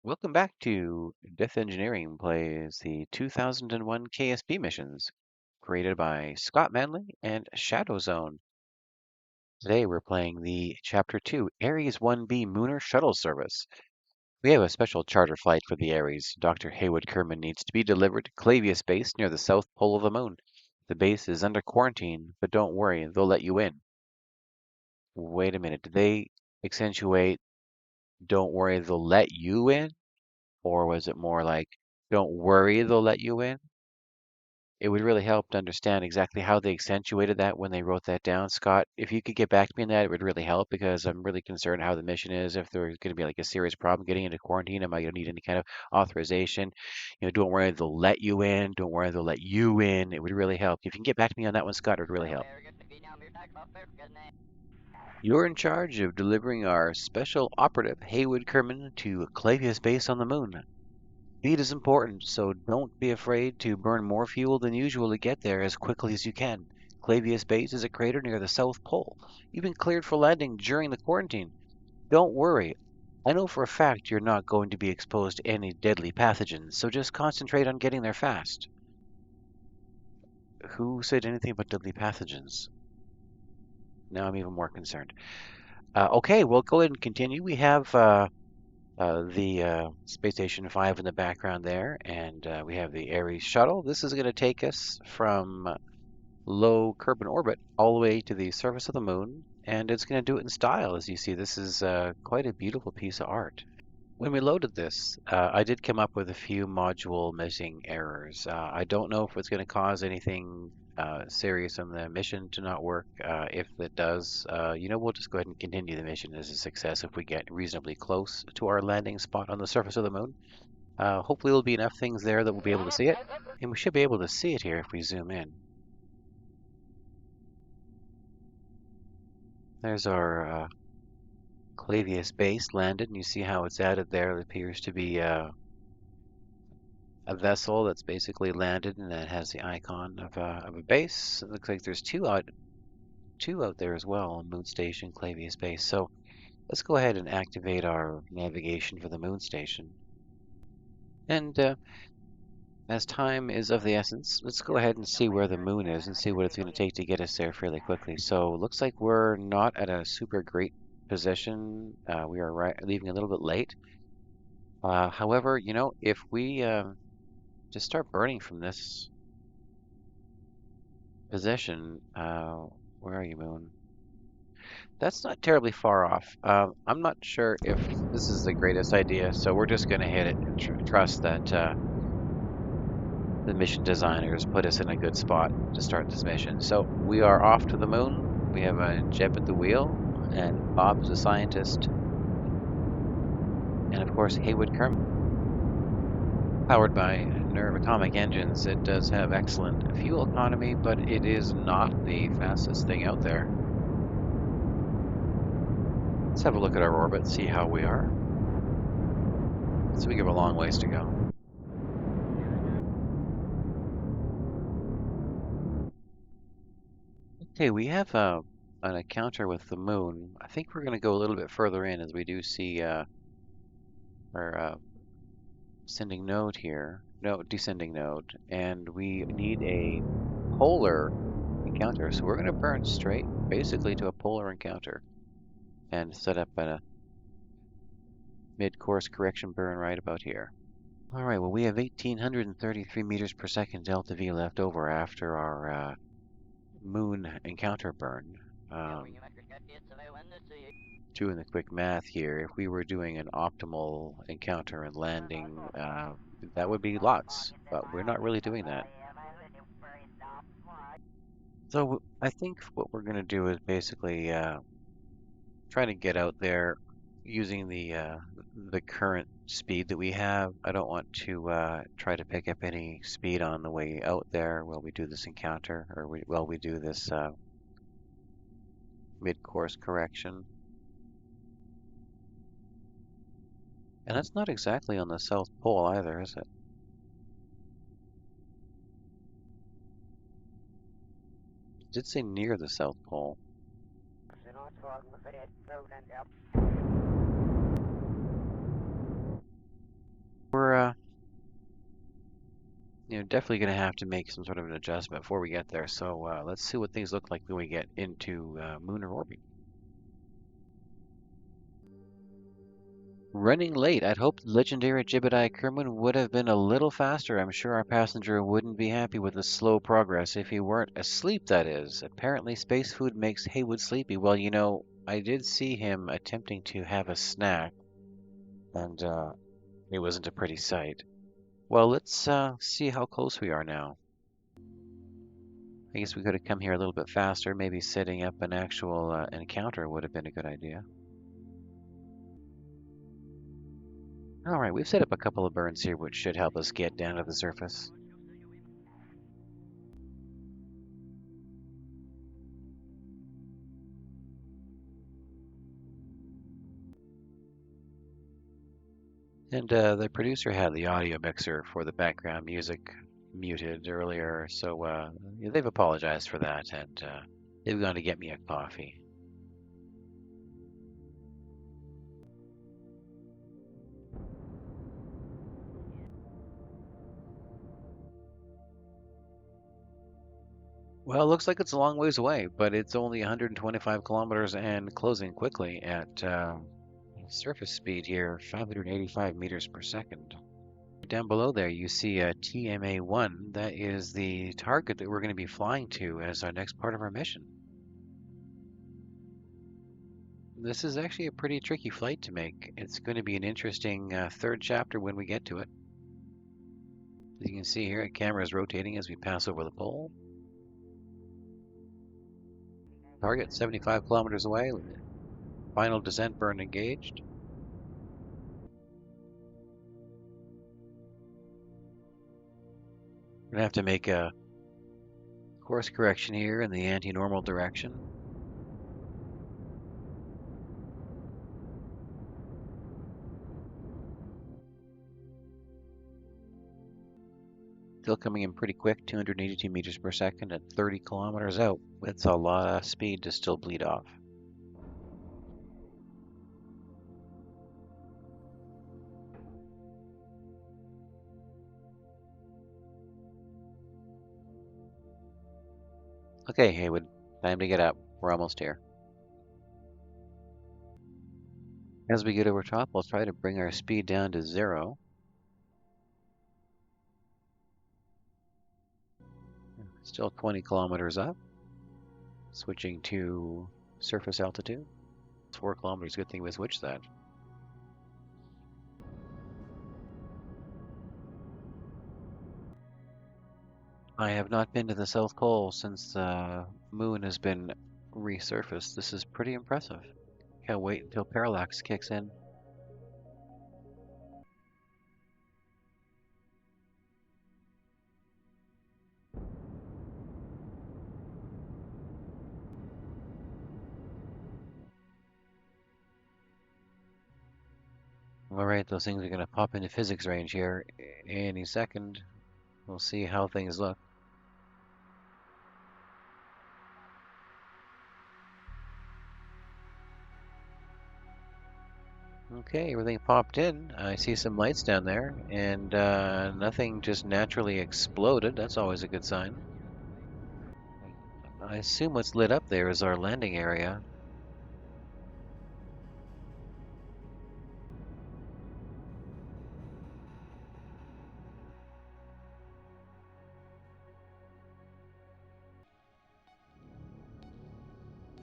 Welcome back to Death Engineering plays the 2001 KSP missions, created by Scott Manley and ShadowZone. Today we're playing the Chapter 2 Aries 1B Munar Shuttle Service. We have a special charter flight for the Aries. Dr. Heywood Kerman needs to be delivered to Klavius base near the south pole of the moon. The base is under quarantine, but don't worry, they'll let you in. Wait a minute, did they accentuate don't worry, they'll let you in? Or was it more like, don't worry, they'll let you in? It would really help to understand exactly how they accentuated that when they wrote that down. Scott, if you could get back to me on that, it would really help because I'm really concerned how the mission is. If there's going to be like a serious problem getting into quarantine, am I going to need any kind of authorization? Don't worry, they'll let you in. Don't worry, they'll let you in. It would really help. If you can get back to me on that one, Scott, it would really help. You're in charge of delivering our special operative, Heywood Kerman, to Klavius base on the moon. Speed is important, so don't be afraid to burn more fuel than usual to get there as quickly as you can. Klavius Base is a crater near the South Pole. You've been cleared for landing during the quarantine. Don't worry. I know for a fact you're not going to be exposed to any deadly pathogens, so just concentrate on getting there fast. Who said anything about deadly pathogens? Now I'm even more concerned. Okay, we'll go ahead and continue. We have the Space Station 5 in the background there, and we have the Aries shuttle. This is going to take us from low Kerbin orbit all the way to the surface of the moon, and it's going to do it in style. As you see, this is quite a beautiful piece of art. When we loaded this, I did come up with a few module missing errors. I don't know if it's going to cause anything serious on the mission to not work. If it does, we'll just go ahead and continue the mission as a success if we get reasonably close to our landing spot on the surface of the moon. Hopefully there'll be enough things there that we'll be able to see it, and we should be able to see it here if we zoom in. There's our Klavius base landed, and you see how it's added there. It appears to be a vessel that's basically landed, and that has the icon of a base. It looks like there's two out there as well on Moon Station, Klavius base. So let's go ahead and activate our navigation for the Moon Station. And as time is of the essence, let's go ahead and see where the moon is and see what it's going to take to get us there fairly quickly. So it looks like we're not at a super great position. We are leaving a little bit late. However, if we just start burning from this position, where are you, moon? That's not terribly far off. I'm not sure if this is the greatest idea, so we're just going to hit it and trust that the mission designers put us in a good spot to start this mission. So we are off to the moon. We have a Jeb at the wheel, and Bob is a scientist, and of course Heywood Kerman. Powered by Nerve atomic engines, it does have excellent fuel economy, but it is not the fastest thing out there. Let's have a look at our orbit, see how we are. So we have a long ways to go. Okay, we have an encounter with the moon. I think we're going to go a little bit further in as we do see our ascending node here. No, descending node. And we need a polar encounter. So we're going to burn straight, basically, to a polar encounter. And set up a mid-course correction burn right about here. All right, well, we have 1,833 meters per second delta V left over after our moon encounter burn. Doing the quick math here, if we were doing an optimal encounter and landing, that would be lots, but we're not really doing that. So I think what we're going to do is basically try to get out there using the current speed that we have. I don't want to try to pick up any speed on the way out there while we do this encounter, or while we do this mid-course correction. And that's not exactly on the South Pole either, is it? It did say near the South Pole. We're definitely going to have to make some sort of an adjustment before we get there. So let's see what things look like when we get into Munar orbit. Running late. I'd hoped the legendary Heywood Kerman would have been a little faster. I'm sure our passenger wouldn't be happy with the slow progress if he weren't asleep, that is. Apparently space food makes Heywood sleepy. Well, I did see him attempting to have a snack, and it wasn't a pretty sight. Well, let's see how close we are now. I guess we could have come here a little bit faster. Maybe setting up an actual encounter would have been a good idea. All right, we've set up a couple of burns here, which should help us get down to the surface. And the producer had the audio mixer for the background music muted earlier, so they've apologized for that, and they've gone to get me a coffee. Well, it looks like it's a long ways away, but it's only 125 kilometers and closing quickly at surface speed here, 585 meters per second. Down below there, you see a TMA-1. That is the target that we're going to be flying to as our next part of our mission. This is actually a pretty tricky flight to make. It's going to be an interesting third chapter when we get to it. As you can see here, the camera is rotating as we pass over the pole. Target 75 kilometers away. Final descent burn engaged. We're going to have to make a course correction here in the anti-normal direction. Still coming in pretty quick, 282 meters per second at 30 kilometers out. That's a lot of speed to still bleed off. Okay, Heywood, time to get up. We're almost here. As we get over top, we'll try to bring our speed down to 0. Still 20 kilometers up. Switching to surface altitude. It's 4 kilometers. Good thing we switched that. I have not been to the South Pole since the moon has been resurfaced. This is pretty impressive. Can't wait until parallax kicks in. Alright, those things are going to pop into physics range here any second. We'll see how things look. Okay, everything popped in. I see some lights down there, and nothing just naturally exploded. That's always a good sign. I assume what's lit up there is our landing area.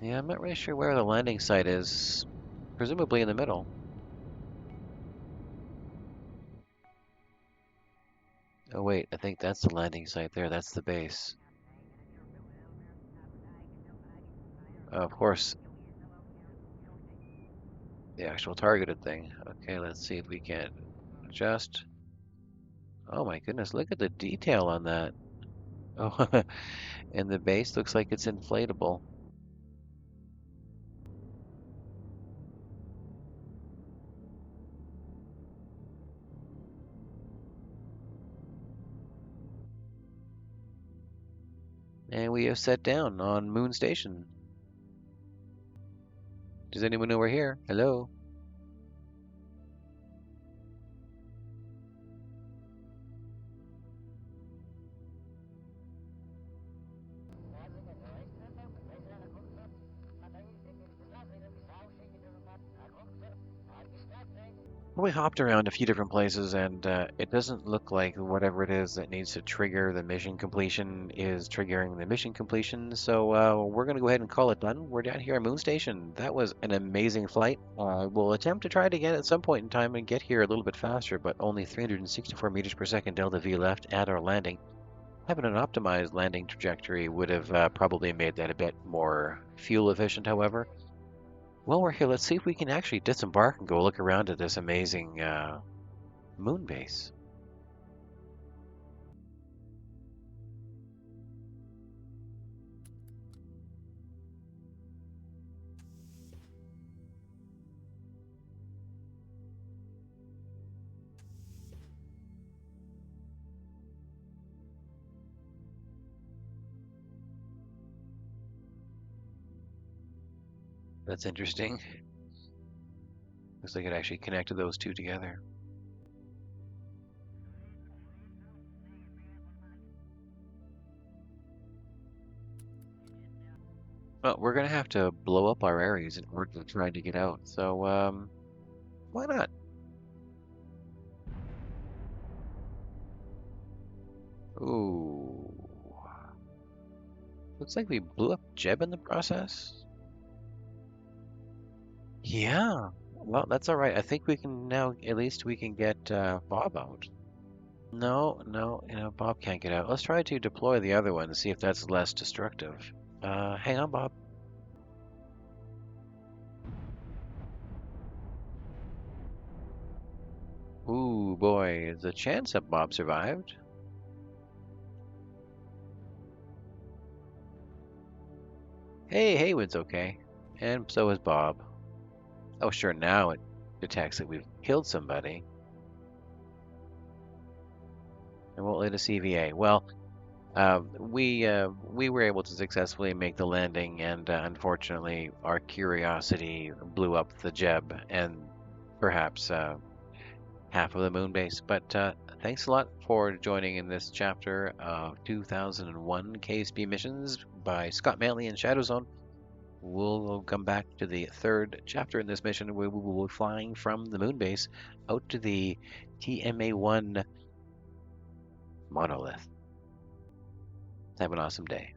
Yeah, I'm not really sure where the landing site is. Presumably in the middle. Oh wait, I think that's the landing site there. That's the base. Of course, the actual targeted thing. Okay, let's see if we can adjust. Oh my goodness, look at the detail on that. Oh, and the base looks like it's inflatable. And we have set down on Moon Station. Does anyone know we're here? Hello? We hopped around a few different places, and it doesn't look like whatever it is that needs to trigger the mission completion is triggering the mission completion. So we're going to go ahead and call it done. We're down here at Moon Station. That was an amazing flight. We'll attempt to try it again at some point in time and get here a little bit faster, but only 364 meters per second delta V left at our landing. Having an optimized landing trajectory would have probably made that a bit more fuel efficient, however. While we're here, let's see if we can actually disembark and go look around at this amazing moon base. That's interesting. Looks like it actually connected those two together. Well, we're gonna have to blow up our Aries in order to try to get out. So, why not? Ooh. Looks like we blew up Jeb in the process. Yeah. Well, that's all right. I think we can now, at least we can get Bob out. No, no, Bob can't get out. Let's try to deploy the other one and see if that's less destructive. Hang on, Bob. Ooh, boy, there's a chance that Bob survived. Hey, Heywood's okay. And so is Bob. Oh, sure, now it detects that we've killed somebody. It won't let us EVA. Well, we were able to successfully make the landing, and unfortunately, our curiosity blew up the Jeb and perhaps half of the moon base. But thanks a lot for joining in this chapter of 2001 KSP missions by Scott Manley and ShadowZone. We'll come back to the third chapter in this mission where we will be flying from the moon base out to the TMA-1 monolith. Have an awesome day.